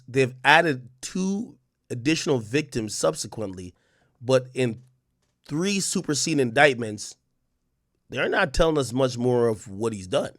They've added 2 additional victims subsequently, but in 3 superseding indictments, they're not telling us much more of what he's done.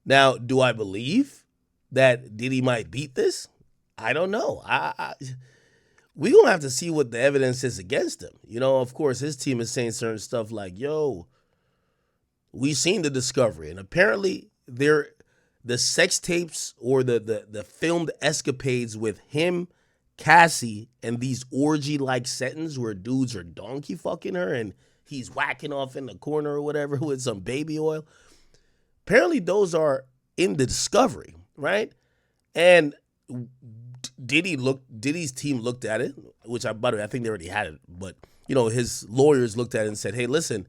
Now, do I believe that Diddy might beat this? I don't know. We gonna have to see what the evidence is against him. You know, of course, his team is saying certain stuff like, "Yo, we seen the discovery," and apparently the sex tapes or the filmed escapades with him, Cassie, and these orgy-like settings where dudes are donkey fucking her and he's whacking off in the corner or whatever with some baby oil. Apparently, those are in the discovery, right? And Diddy's team looked at it, which by the way, I think they already had it, but you know, his lawyers looked at it and said, "Hey, listen,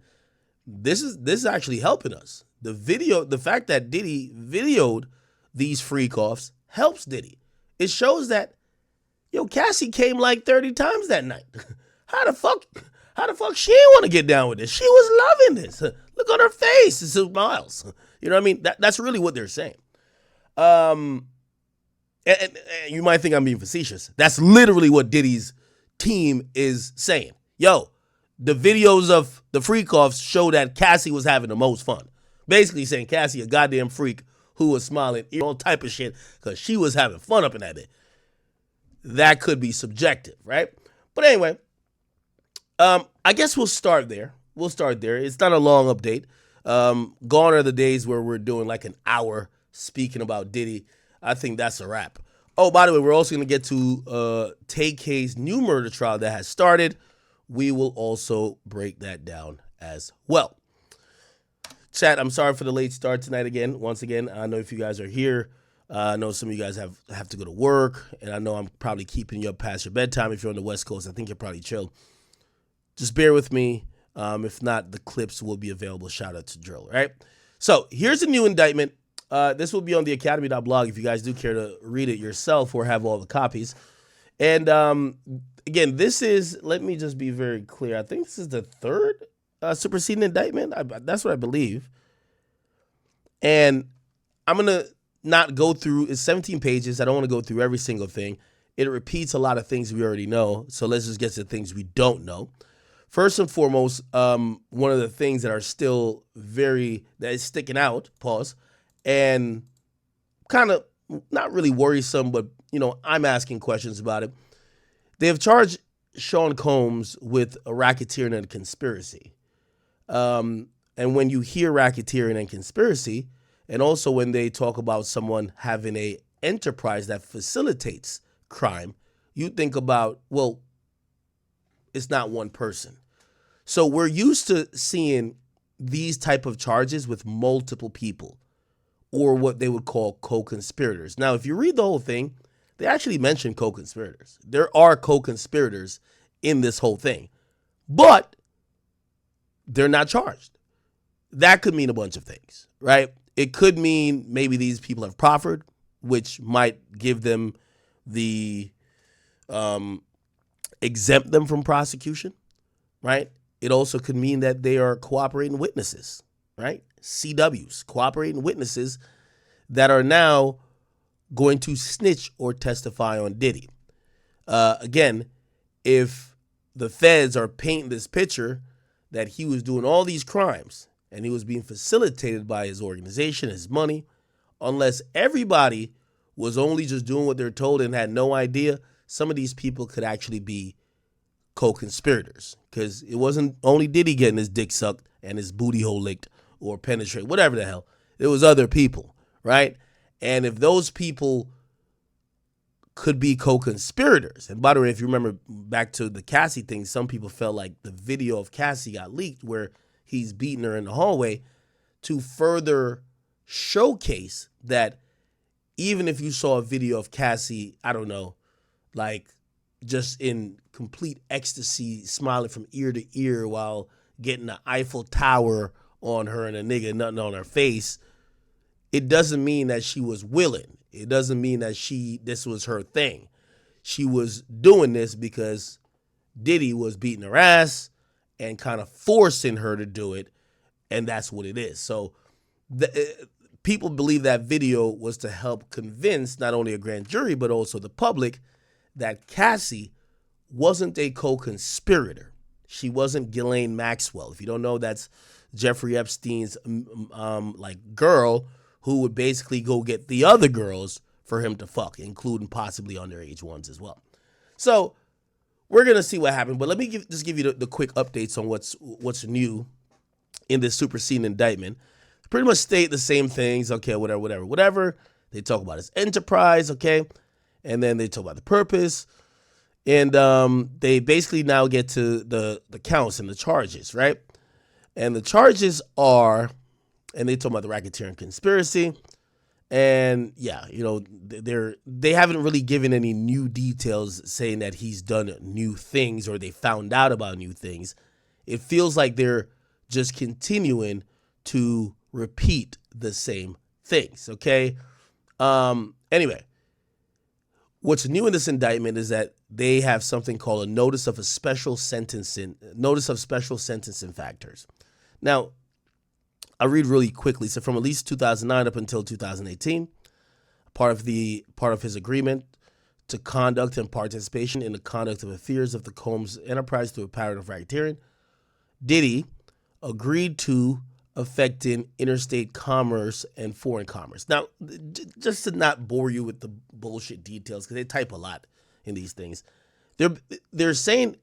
this is actually helping us. The fact that Diddy videoed these freak offs helps Diddy. It shows that, yo, Cassie came like 30 times that night. How the fuck she didn't want to get down with this? She was loving this. Look on her face. It's smiles. You know what I mean? That's really what they're saying. And you might think I'm being facetious. That's literally what Diddy's team is saying. Yo, the videos of the freak offs show that Cassie was having the most fun. Basically saying Cassie a goddamn freak who was smiling, all type of shit, because she was having fun up in that bit. That could be subjective, right? But anyway, I guess we'll start there. It's not a long update. Gone are the days where we're doing like an hour speaking about Diddy. I think that's a wrap. Oh, by the way, we're also going to get to Tay K's new murder trial that has started. We will also break that down as well. Chat, I'm sorry for the late start tonight again. Once again, I know if you guys are here, I know some of you guys have to go to work, and I know I'm probably keeping you up past your bedtime. If you're on the West Coast, I think you're probably chill. Just bear with me. If not, the clips will be available. Shout out to Drill, right? So here's a new indictment. This will be on the academy.blog if you guys do care to read it yourself or have all the copies. And again, this is, let me just be very clear. I think this is the 3rd superseding indictment. That's what I believe. And I'm going to not go through, it's 17 pages. I don't want to go through every single thing. It repeats a lot of things we already know. So let's just get to the things we don't know. First and foremost, one of the things that are still that is sticking out, and kind of not really worrisome, but, you know, I'm asking questions about it. They have charged Sean Combs with a racketeering and conspiracy. And when you hear racketeering and conspiracy, and also when they talk about someone having a enterprise that facilitates crime, you think about, well, it's not one person. So we're used to seeing these type of charges with multiple people, or what they would call co-conspirators. Now, if you read the whole thing, they actually mention co-conspirators. There are co-conspirators in this whole thing, but they're not charged. That could mean a bunch of things, right? It could mean maybe these people have proffered, which might give them the exempt them from prosecution, right? It also could mean that they are cooperating witnesses, right? CWs, cooperating witnesses that are now going to snitch or testify on Diddy. Again, if the feds are painting this picture that he was doing all these crimes and he was being facilitated by his organization, his money, unless everybody was only just doing what they're told and had no idea, some of these people could actually be co-conspirators, because it wasn't only Diddy getting his dick sucked and his booty hole licked or penetrate, whatever the hell. It was other people, right? And if those people could be co-conspirators, and by the way, if you remember back to the Cassie thing, some people felt like the video of Cassie got leaked where he's beating her in the hallway to further showcase that even if you saw a video of Cassie, I don't know, like just in complete ecstasy, smiling from ear to ear while getting the Eiffel Tower on her and a nigga nothing on her face, it doesn't mean that she was willing. It doesn't mean that this was her thing. She was doing this because Diddy was beating her ass and kind of forcing her to do it, and that's what it is. So people believe that video was to help convince not only a grand jury, but also the public that Cassie wasn't a co-conspirator. She wasn't Ghislaine Maxwell. If you don't know, that's Jeffrey Epstein's like girl who would basically go get the other girls for him to fuck, including possibly underage ones as well. So we're gonna see what happened, but let me just give you the quick updates on what's new in this superseding indictment. Pretty much state the same things. Okay, whatever. They talk about his enterprise, okay, and then they talk about the purpose, and they basically now get to the counts and the charges, right? And the charges are, and they talk about the racketeering conspiracy, and yeah, they haven't really given any new details saying that he's done new things or they found out about new things. It feels like they're just continuing to repeat the same things, okay? Anyway, what's new in this indictment is that they have something called a notice of special sentencing factors. Now, I'll read really quickly. So from at least 2009 up until 2018, part of his agreement to conduct and participation in the conduct of affairs of the Combs enterprise through a pattern of racketeering, Diddy agreed to affecting interstate commerce and foreign commerce. Now, just to not bore you with the bullshit details, because they type a lot in these things, they're saying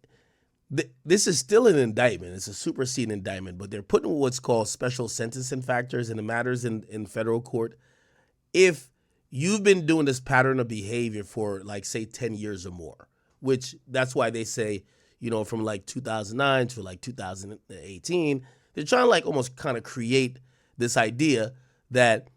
this is still an indictment. It's a superseding indictment, but they're putting what's called special sentencing factors in the matters in federal court. If you've been doing this pattern of behavior for, like, say, 10 years or more, which that's why they say, from like 2009 to like 2018, they're trying to like almost kind of create this idea that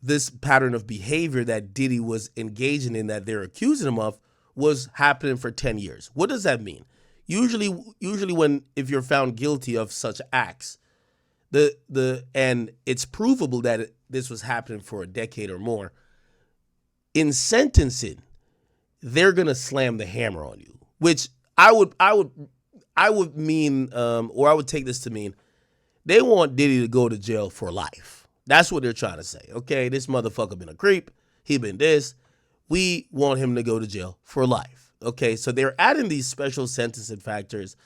this pattern of behavior that Diddy was engaging in, that they're accusing him of, was happening for 10 years. What does that mean? Usually if you're found guilty of such acts, and it's provable that this was happening for a decade or more, in sentencing, they're gonna slam the hammer on you, which I would mean, or I would take this to mean, they want Diddy to go to jail for life. That's what they're trying to say. Okay, this motherfucker been a creep. He been this. We want him to go to jail for life. Okay, so they're adding these special sentencing factors,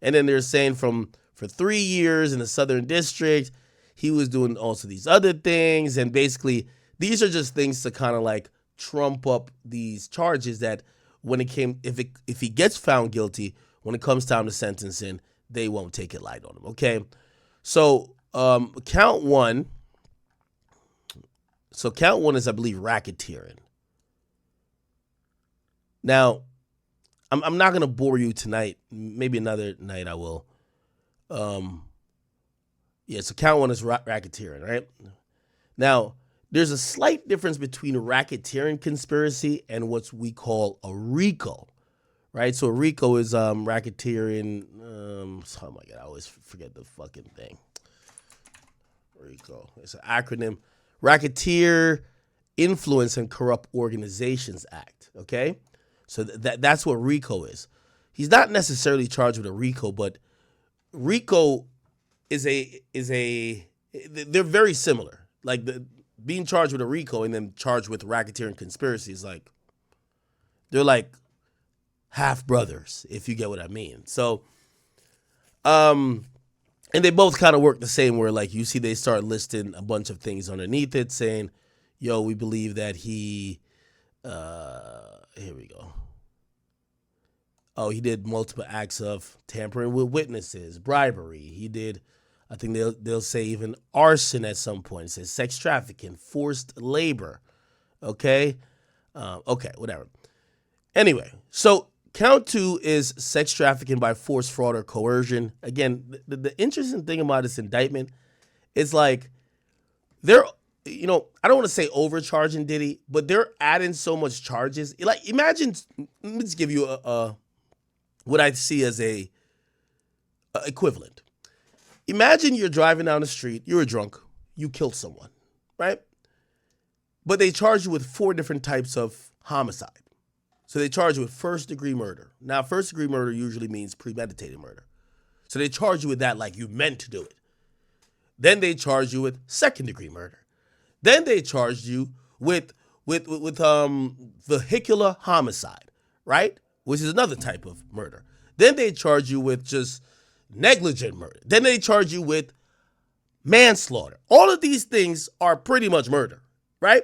and then they're saying for 3 years in the Southern District, he was doing also these other things, and basically these are just things to kind of like trump up these charges that if he gets found guilty, when it comes time to sentencing, they won't take it light on him. Okay, so count one. So count one is, I believe, racketeering. Now, I'm not going to bore you tonight. Maybe another night I will. So count one is racketeering, right? Now, there's a slight difference between a racketeering conspiracy and what we call a RICO, right? So a RICO is racketeering. Oh my God, I always forget the fucking thing. RICO. It's an acronym. Racketeer Influence and Corrupt Organizations Act, okay? So that's what RICO is. He's not necessarily charged with a RICO, but RICO is they're very similar. Like being charged with a RICO and then charged with racketeering conspiracy is like, they're like half brothers, if you get what I mean. So, and they both kind of work the same, where like you see they start listing a bunch of things underneath it saying, yo, we believe that he, here we go. Oh, he did multiple acts of tampering with witnesses, bribery. He did, I think they'll say even arson at some point. It says sex trafficking, forced labor. Okay? Okay, whatever. Anyway, so count two is sex trafficking by force, fraud, or coercion. Again, the interesting thing about this indictment is like they're, I don't want to say overcharging Diddy, but they're adding so much charges. Like, imagine, let me just give you what I see as a equivalent. Imagine you're driving down the street, you're drunk, you killed someone, right? But they charge you with 4 different types of homicide. So they charge you with first-degree murder. Now, first-degree murder usually means premeditated murder. So they charge you with that like you meant to do it. Then they charge you with second-degree murder. Then they charged you with vehicular homicide, right? Which is another type of murder. Then they charge you with just negligent murder. Then they charge you with manslaughter. All of these things are pretty much murder, right?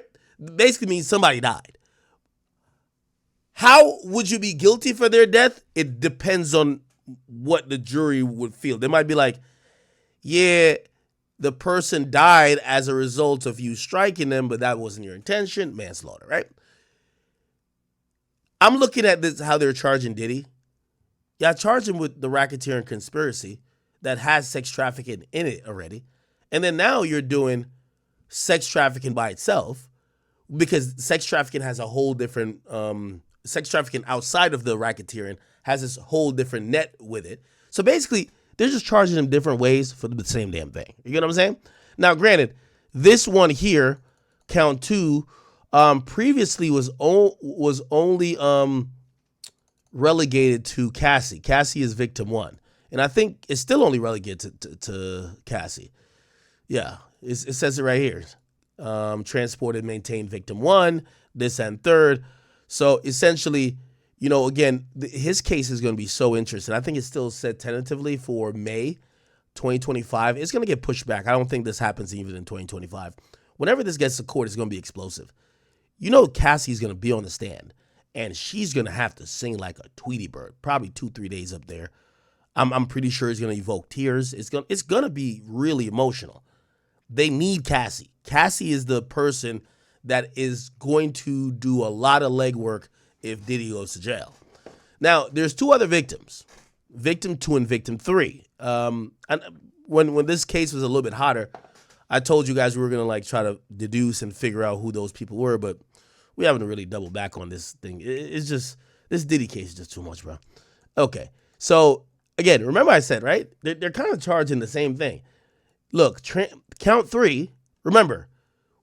Basically means somebody died. How would you be guilty for their death? It depends on what the jury would feel. They might be like, yeah, the person died as a result of you striking them, but that wasn't your intention. Manslaughter, right? I'm looking at this, how they're charging Diddy. Yeah, I charged him with the racketeering conspiracy that has sex trafficking in it already. And then now you're doing sex trafficking by itself, because sex trafficking has a whole different, sex trafficking outside of the racketeering has this whole different net with it. So basically, they're just charging them different ways for the same damn thing. You get what I'm saying? Now, granted, this one here, count 2, previously was only relegated to Cassie. Cassie is victim 1. And I think it's still only relegated to Cassie. Yeah, it says it right here. Transported, maintained victim 1, this and third. So essentially, you know, again, his case is going to be so interesting. I think it's still set tentatively for May 2025. It's going to get pushed back. I don't think this happens even in 2025. Whenever this gets to court, it's going to be explosive. You know, Cassie's going to be on the stand, and she's going to have to sing like a Tweety Bird, probably 2-3 days up there. I'm pretty sure it's going to evoke tears. It's going to be really emotional. They need Cassie. Cassie is the person that is going to do a lot of legwork if Diddy goes to jail. Now, there's 2 other victims, victim 2 and victim 3. And when this case was a little bit hotter, I told you guys we were going to like try to deduce and figure out who those people were, but we haven't really doubled back on this thing. It's just, this Diddy case is just too much, bro. Okay, so again, remember I said, right? They're kind of charging the same thing. Look, count 3, remember,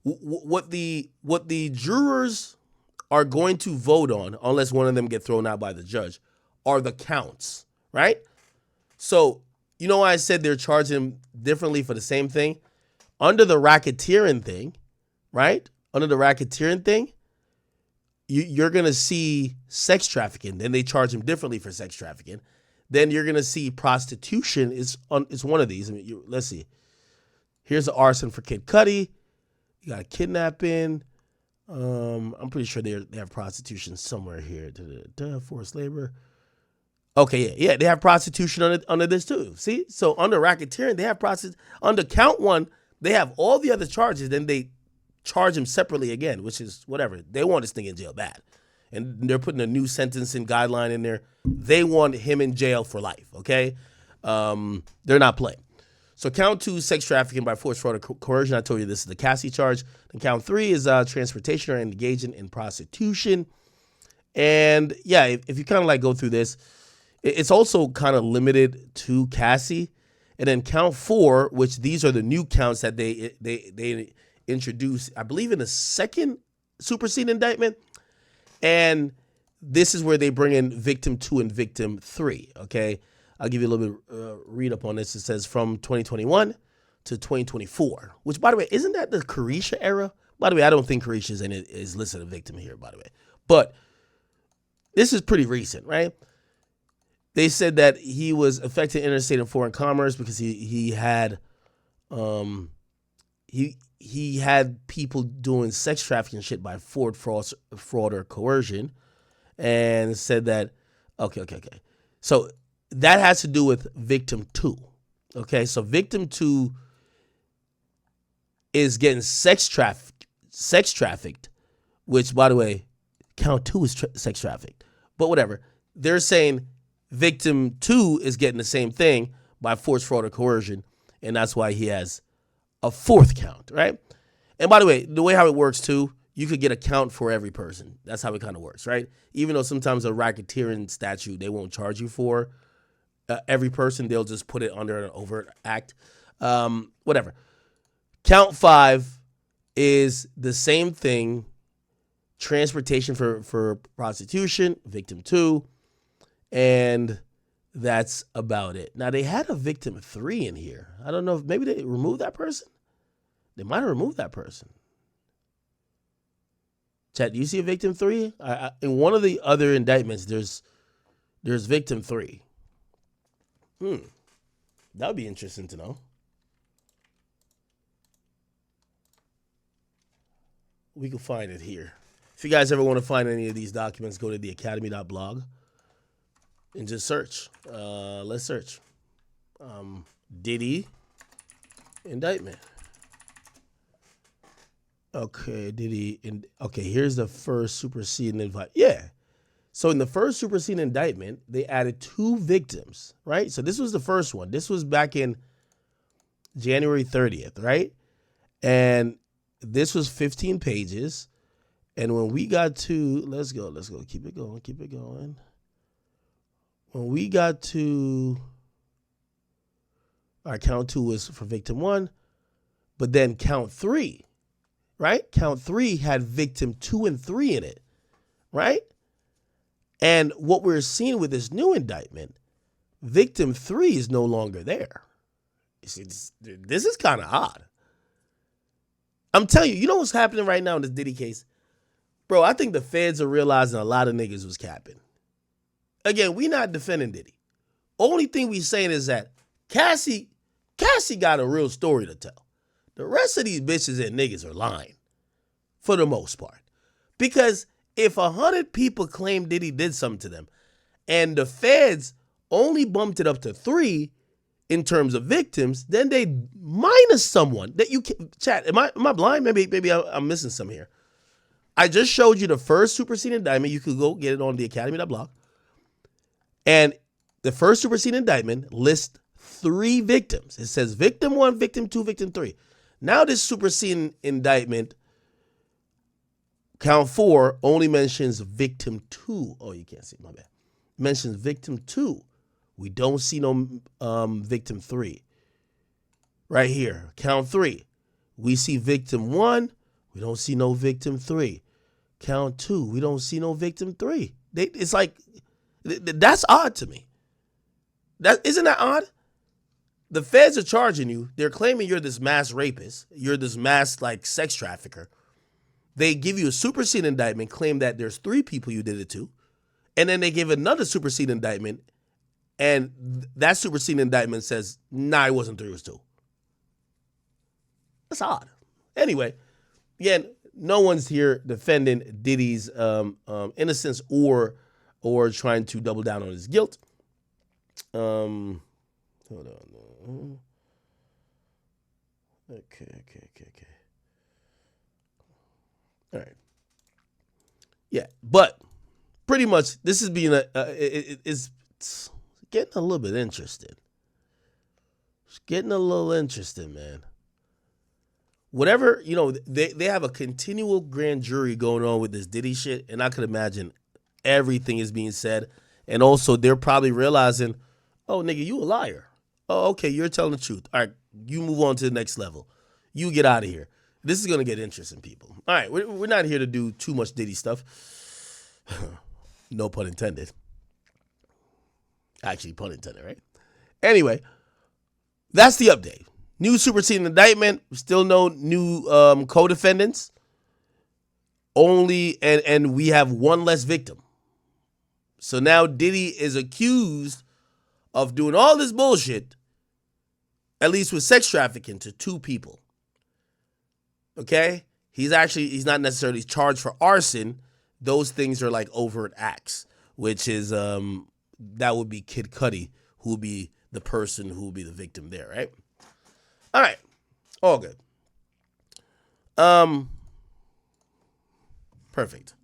what the jurors are going to vote on, unless one of them get thrown out by the judge, are the counts, right? So, you know why I said they're charging differently for the same thing? Under the racketeering thing, right? Under the racketeering thing, you're going to see sex trafficking. Then they charge them differently for sex trafficking. Then you're going to see prostitution is one of these. I mean, let's see. Here's the arson for Kid Cudi. You got a kidnapping. I'm pretty sure they have prostitution somewhere here. Forced labor. Okay, yeah, they have prostitution under this too. See, so under racketeering, they have prostitution. Under count 1, they have all the other charges. Then they charge him separately again, which is whatever. They want this thing in jail bad, and they're putting a new sentencing guideline in there. They want him in jail for life. Okay, they're not playing. So count 2, sex trafficking by force, fraud, or coercion. I told you this is the Cassie charge. And count 3 is transportation or engaging in prostitution. And yeah, if you kind of like go through this, it's also kind of limited to Cassie. And then count 4, which these are the new counts that they introduced, I believe, in the second superseding indictment. And this is where they bring in victim 2 and victim 3. Okay. I'll give you a little bit read up on this. It says from 2021 to 2024, which, by the way, isn't that the Carisha era? By the way, I don't think Carisha is listed a victim here, by the way. But this is pretty recent, right? They said that he was affecting interstate and foreign commerce because he had people doing sex trafficking shit by fraud, or coercion, and said that okay. So that has to do with victim 2. Okay, so victim 2 is getting sex trafficked, which, by the way, count 2 is sex trafficked. But whatever. They're saying victim 2 is getting the same thing by force, fraud, or coercion, and that's why he has a 4th count, right? And by the way how it works too, you could get a count for every person. That's how it kind of works, right? Even though sometimes a racketeering statute, they won't charge you for every person, they'll just put it under an overt act. Whatever. Count 5 is the same thing. Transportation for prostitution, victim 2. And that's about it. Now, they had a victim 3 in here. I don't know if maybe they removed that person. They might have removed that person. Chat, do you see a victim 3? In one of the other indictments, there's victim 3. That would be interesting to know. We can find it here. If you guys ever want to find any of these documents, go to theacademy.blog and just search. Let's search. Diddy indictment. Okay, okay, here's the first superseding invite. Yeah. So in the first superseding indictment, they added 2 victims, right? So this was the first one. This was back in January 30th, right? And this was 15 pages. And when we got to, let's go, keep it going. When we got to, our count 2 was for victim 1, but then count 3, right? Count 3 had victim 2 and 3 in it, right? And what we're seeing with this new indictment, victim 3 is no longer there. You see, this is kind of odd. I'm telling you, you know what's happening right now in this Diddy case? Bro, I think the feds are realizing a lot of niggas was capping. Again, we not defending Diddy. Only thing we saying is that Cassie got a real story to tell. The rest of these bitches and niggas are lying for the most part. Because if 100 people claim Diddy did something to them and the feds only bumped it up to 3 in terms of victims, then they minus someone that you can chat. Am I blind? Maybe I'm missing some here. I just showed you the first superseding indictment. You could go get it on theacademy.blog. And the first superseding indictment lists 3 victims. It says victim 1, victim 2, victim 3. Now this superseding indictment, count 4, only mentions victim 2. Oh, you can't see, my bad. Mentions victim 2. We don't see no victim 3. Right here, count 3. We see victim 1. We don't see no victim 3. Count 2. We don't see no victim 3. It's like, that's odd to me. Isn't that odd? The feds are charging you. They're claiming you're this mass rapist. You're this mass sex trafficker. They give you a superseding indictment, claim that there's 3 people you did it to. And then they give another superseding indictment. And that superseding indictment says, nah, it wasn't 3, it was 2. That's odd. Anyway, again, no one's here defending Diddy's innocence or trying to double down on his guilt. Hold on. Okay. All right. Yeah, but pretty much this is being it's getting a little bit interesting. It's getting a little interesting, man. Whatever, they have a continual grand jury going on with this Diddy shit, and I could imagine everything is being said. And also, they're probably realizing, oh, nigga, you a liar. Oh, okay, you're telling the truth. All right, you move on to the next level. You get out of here. This is going to get interesting, people. All right, we're not here to do too much Diddy stuff. No pun intended. Actually, pun intended, right? Anyway, that's the update. New superseding indictment. Still no new co-defendants. Only, and we have 1 less victim. So now Diddy is accused of doing all this bullshit, at least with sex trafficking, to 2 people. Okay? He's not necessarily charged for arson. Those things are like overt acts, which is, that would be Kid Cudi, who would be the person who would be the victim there, right? All right. All good. Perfect.